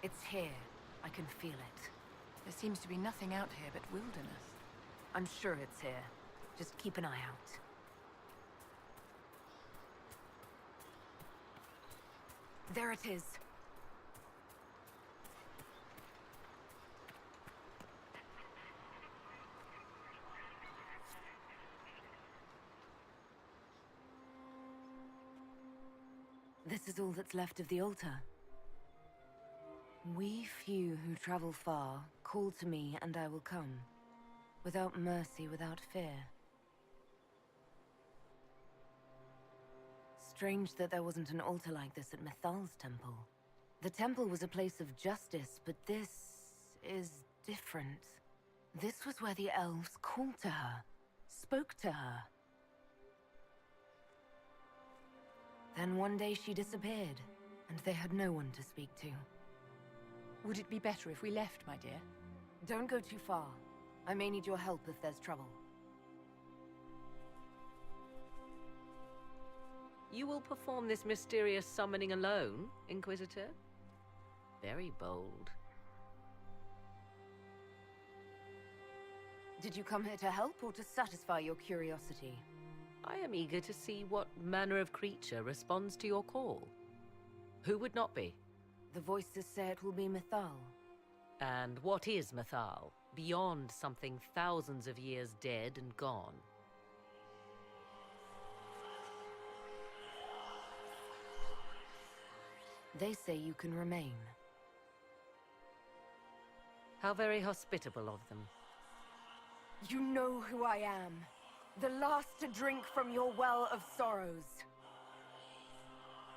It's here. I can feel it. There seems to be nothing out here but wilderness. I'm sure it's here. Just keep an eye out. There it is. This is all that's left of the altar. We few who travel far, call to me and I will come. Without mercy, without fear. Strange that there wasn't an altar like this at Mythal's temple. The temple was a place of justice, but this is different. This was where the elves called to her, spoke to her. Then one day she disappeared, and they had no one to speak to. Would it be better if we left, my dear? Don't go too far. I may need your help if there's trouble. You will perform this mysterious summoning alone, Inquisitor? Very bold. Did you come here to help or to satisfy your curiosity? I am eager to see what manner of creature responds to your call. Who would not be? The voices say it will be Mythal. And what is Mythal, beyond something thousands of years dead and gone? They say you can remain. How very hospitable of them. You know who I am. The last to drink from your well of sorrows.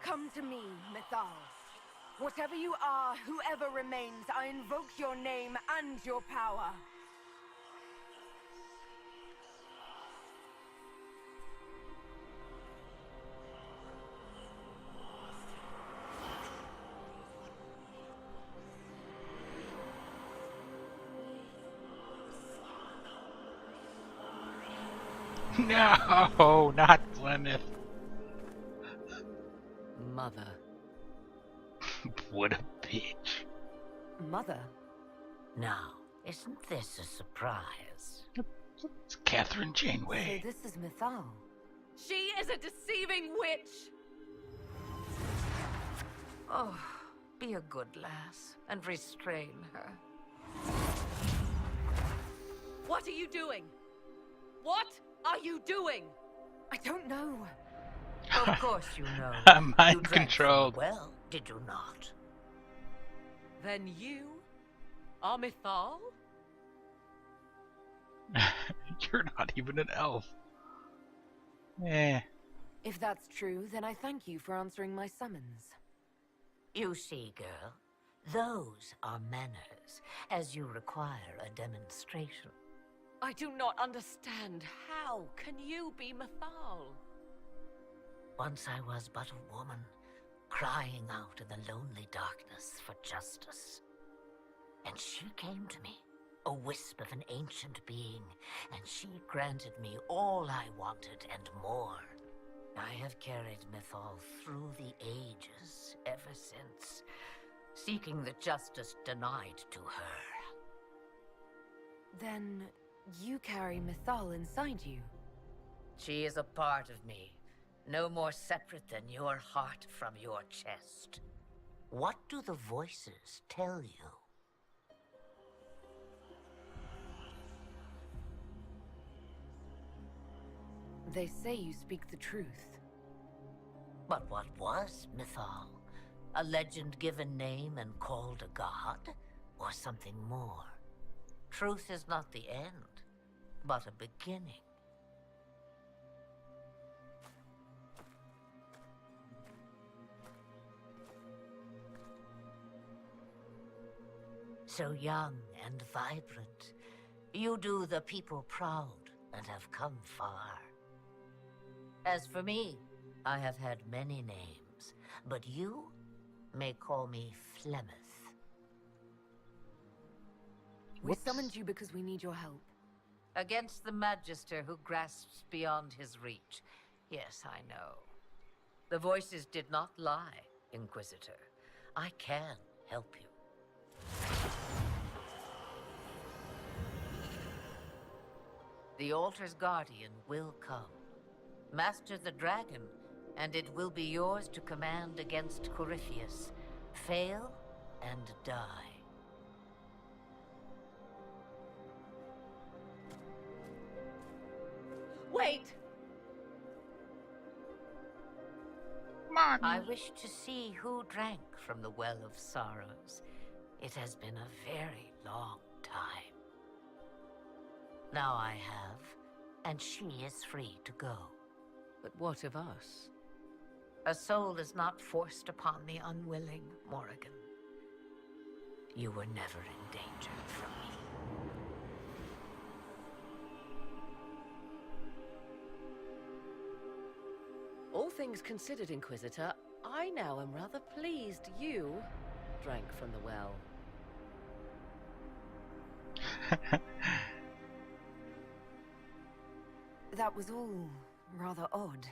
Come to me, Mythal. Whatever you are, whoever remains, I invoke your name and your power. No, not Plymouth. Mother. What a bitch. Mother? Now, isn't this a surprise? It's Catherine So Janeway. this is Mythal. She is a deceiving witch! Oh, be a good lass and restrain her. What are you doing? What are you doing? I don't know. Of course you know. I'm mind You drank from controlled. the well, did you not? Then you are Mythal? You're not even an elf. Eh. If that's true, then I thank you for answering my summons. You see, girl, those are manners, as you require a demonstration. I do not understand. How can you be Mythal? Once I was but a woman, crying out in the lonely darkness for justice. And she came to me, a wisp of an ancient being, and she granted me all I wanted and more. I have carried Mythal through the ages ever since, seeking the justice denied to her. Then you carry Mythal inside you. She is a part of me, no more separate than your heart from your chest. What do the voices tell you? They say you speak the truth. But what was Mythal? A legend given name and called a god? Or something more? Truth is not the end, but a beginning. So young and vibrant, you do the people proud and have come far. As for me, I have had many names, but you may call me Flemeth. We summoned you because we need your help. Against the Magister who grasps beyond his reach. Yes, I know. The voices did not lie, Inquisitor. I can help you. The altar's guardian will come. Master the dragon, and it will be yours to command against Corypheus. Fail and die. Wait! I wish to see who drank from the Well of Sorrows. It has been a very long time. Now I have, and she is free to go. But what of us? A soul is not forced upon the unwilling, Morrigan. You were never endangered from me. All things considered, Inquisitor, I now am rather pleased you drank from the well. That was all rather odd.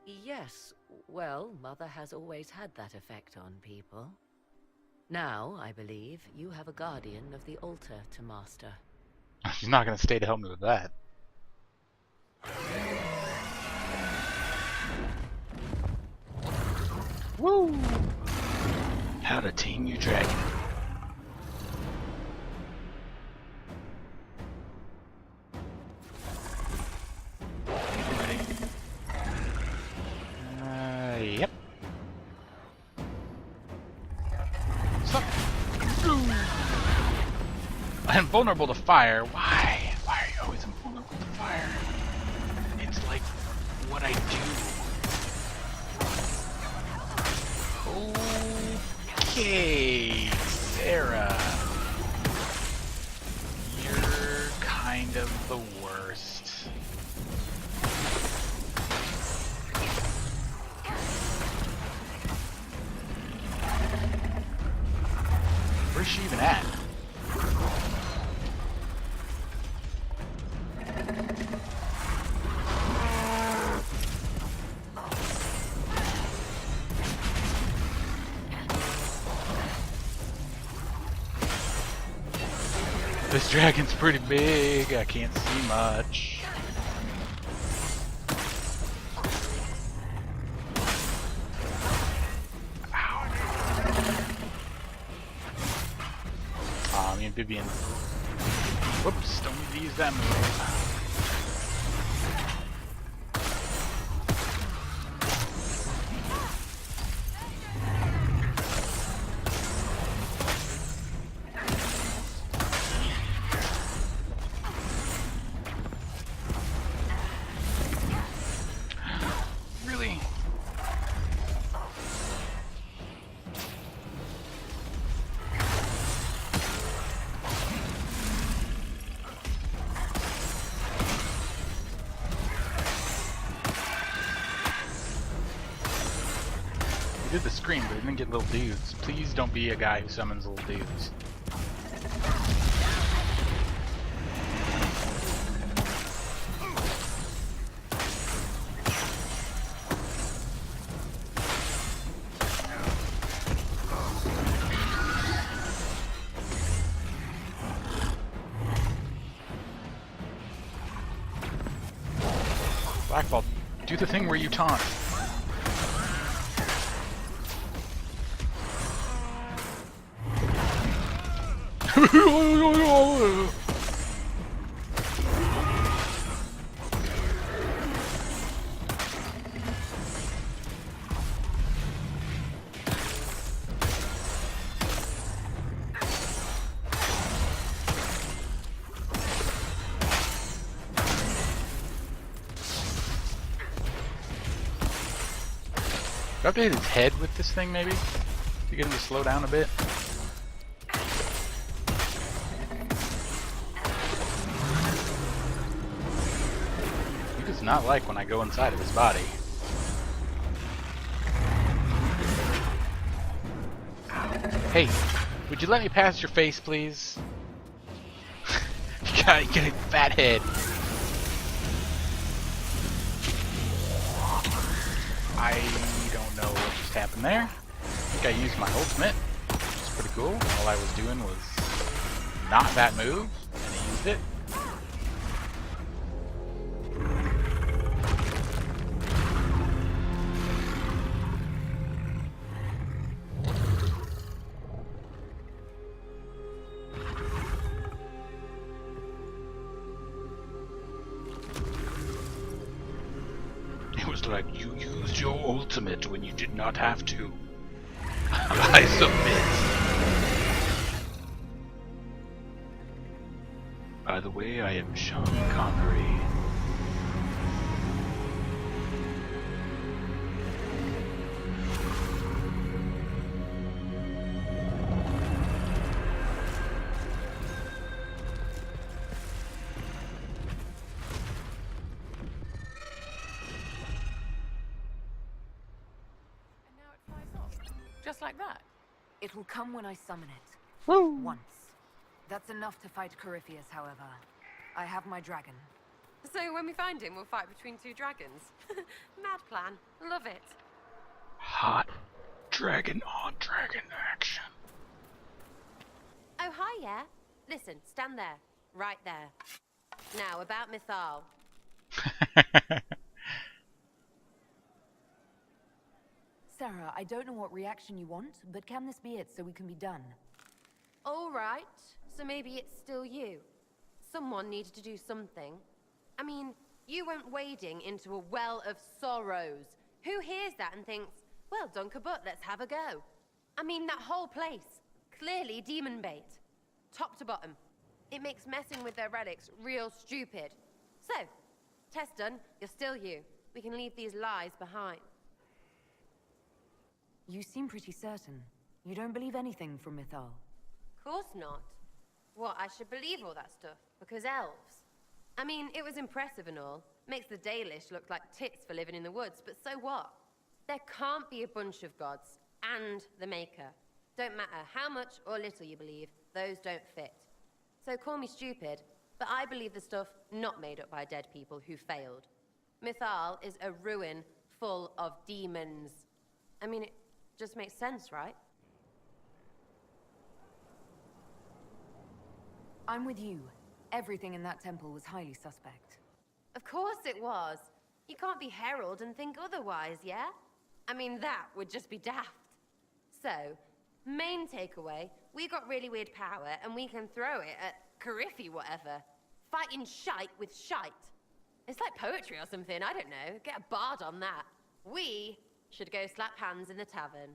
Yes, well, Mother has always had that effect on people. Now, I believe, you have a guardian of the altar to master. She's not going to stay to help me with that. Woo! How to tame your dragon. Ready? Yep. Suck. I'm vulnerable to fire. Why? Why are you always invulnerable to fire? It's like what I do. Okay, Sarah. You're kind of the worst. Where's she even at? This dragon's pretty big, I can't see much. Ow. Aw, me and Vivian. Whoops, don't need to use that move. Did the scream, but it didn't get little dudes. Please don't be a guy who summons little dudes. Blackball, do the thing where you taunt. Do I have to hit his head with this thing, maybe? To get him to slow down a bit? He does not like when I go inside of his body. Hey, would you let me pass your face, please? You gotta get a fat head. I don't know what just happened there. I think I used my ultimate, which is pretty cool. All I was doing was not that move, and he used it. It's like you used your ultimate when you did not have to. I submit. By the way, I am Sean Connery. And now it flies off. Just like that. It will come when I summon it. Woo! Once. That's enough to fight Corypheus, however. I have my dragon. So when we find him, we'll fight between two dragons. Mad plan. Love it. Hot dragon on dragon action. Oh, hi, yeah. Listen, stand there. Right there. Now, about Mythal. Sarah, I don't know what reaction you want, but can this be it so we can be done? All right. So maybe it's still you. Someone needed to do something. I mean, you went wading into a well of sorrows. Who hears that and thinks, well, dunk a butt, let's have a go? I mean, that whole place. Clearly demon bait. Top to bottom. It makes messing with their relics real stupid. So, test done, you're still you. We can leave these lies behind. You seem pretty certain. You don't believe anything from Mythal. Course not. What, I should believe all that stuff? Because elves? I mean, it was impressive and all. Makes the Dalish look like tits for living in the woods, but so what? There can't be a bunch of gods and the Maker. Don't matter how much or little you believe, those don't fit. So call me stupid, but I believe the stuff not made up by dead people who failed. Mythal is a ruin full of demons. I mean, it just makes sense, right? I'm with you. Everything in that temple was highly suspect. Of course it was. You can't be Herald and think otherwise, yeah? I mean, that would just be daft. So, main takeaway, we got really weird power and we can throw it at Corypheus whatever. Fighting shite with shite. It's like poetry or something, I don't know. Get a bard on that. We should go slap hands in the tavern.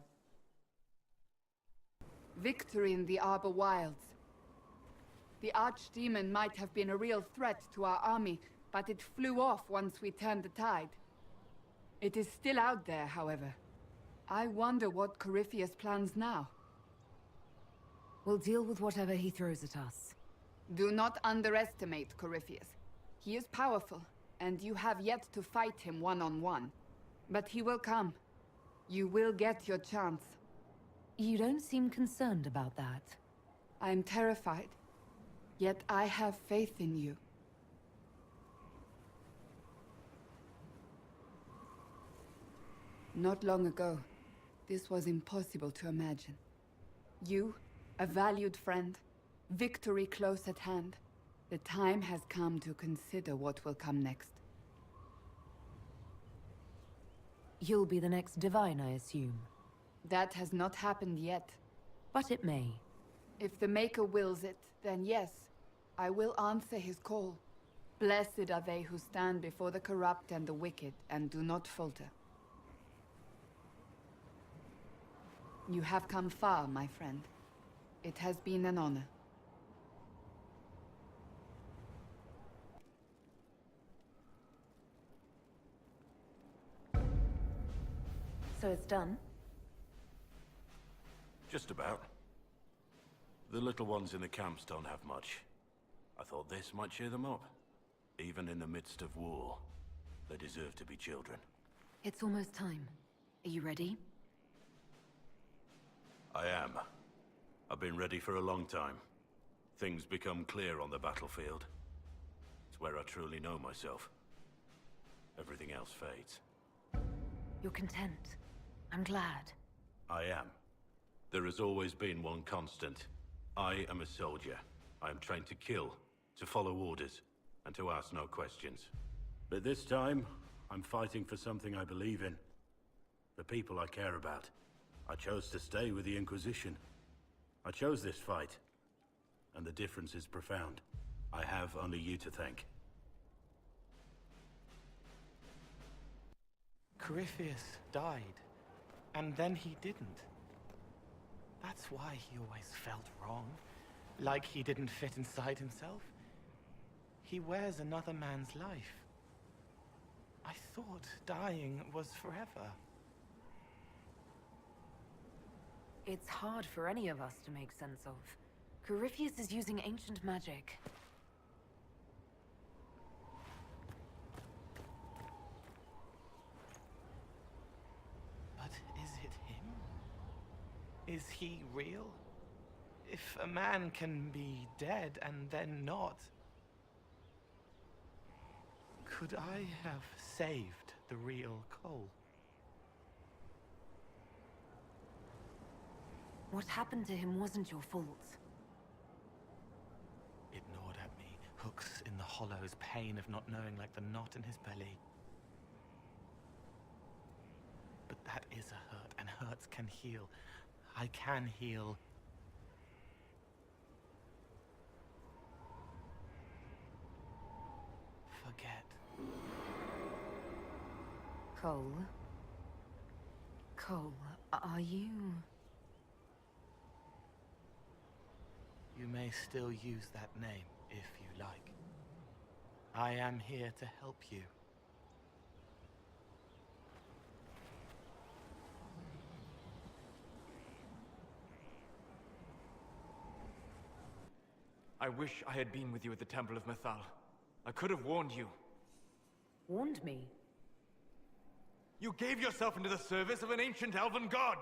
Victory in the Arbor Wilds. The archdemon might have been a real threat to our army, but it flew off once we turned the tide. It is still out there, however. I wonder what Corypheus plans now. We'll deal with whatever he throws at us. Do not underestimate Corypheus. He is powerful, and you have yet to fight him one-on-one. But he will come. You will get your chance. You don't seem concerned about that. I am terrified. Yet I have faith in you. Not long ago, this was impossible to imagine. You, a valued friend, victory close at hand. The time has come to consider what will come next. You'll be the next divine, I assume. That has not happened yet. But it may. If the Maker wills it, then yes, I will answer his call. Blessed are they who stand before the corrupt and the wicked and do not falter. You have come far, my friend. It has been an honor. So it's done? Just about. The little ones in the camps don't have much. I thought this might cheer them up. Even in the midst of war, they deserve to be children. It's almost time. Are you ready? I am. I've been ready for a long time. Things become clear on the battlefield. It's where I truly know myself. Everything else fades. You're content. I'm glad. I am. There has always been one constant. I am a soldier. I am trained to kill, to follow orders, and to ask no questions. But this time, I'm fighting for something I believe in. The people I care about. I chose to stay with the Inquisition. I chose this fight. And the difference is profound. I have only you to thank. Corypheus died, and then he didn't. That's why he always felt wrong, like he didn't fit inside himself. He wears another man's life. I thought dying was forever. It's hard for any of us to make sense of. Corypheus is using ancient magic. But is it him? Is he real? If a man can be dead and then not, could I have saved the real Cole? What happened to him wasn't your fault. It gnawed at me, hooks in the hollows, pain of not knowing like the knot in his belly. But that is a hurt, and hurts can heal. I can heal. Forget. Cole? Cole, are you... You may still use that name, if you like. I am here to help you. I wish I had been with you at the Temple of Mythal. I could have warned you. Warned me? You gave yourself into the service of an ancient elven god!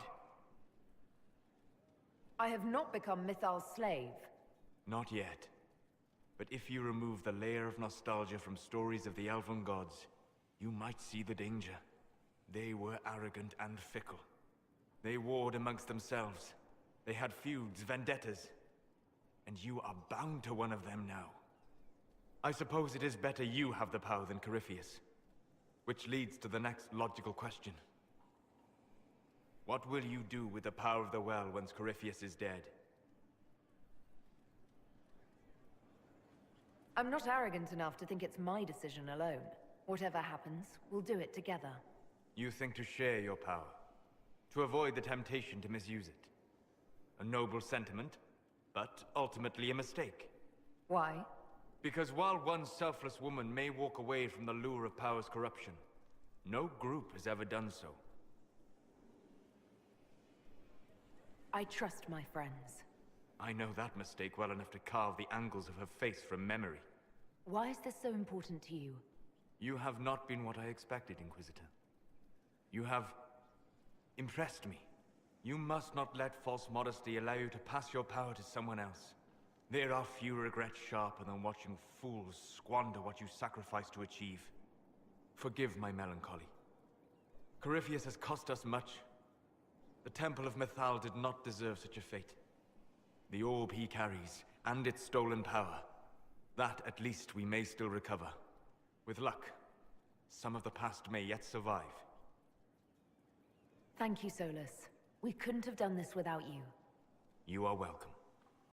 I have not become Mythal's slave. Not yet. But if you remove the layer of nostalgia from stories of the elven gods, you might see the danger. They were arrogant and fickle. They warred amongst themselves. They had feuds, vendettas. And you are bound to one of them now. I suppose it is better you have the power than Corypheus. Which leads to the next logical question. What will you do with the power of the well once Corypheus is dead? I'm not arrogant enough to think it's my decision alone. Whatever happens, we'll do it together. You think to share your power, to avoid the temptation to misuse it. A noble sentiment, but ultimately a mistake. Why? Because while one selfless woman may walk away from the lure of power's corruption, no group has ever done so. I trust my friends. I know that mistake well enough to carve the angles of her face from memory. Why is this so important to you? You have not been what I expected, Inquisitor. You have impressed me. You must not let false modesty allow you to pass your power to someone else. There are few regrets sharper than watching fools squander what you sacrifice to achieve. Forgive my melancholy. Corypheus has cost us much. The Temple of Mythal did not deserve such a fate. The orb he carries, and its stolen power, that at least we may still recover. With luck, some of the past may yet survive. Thank you, Solus. We couldn't have done this without you. You are welcome.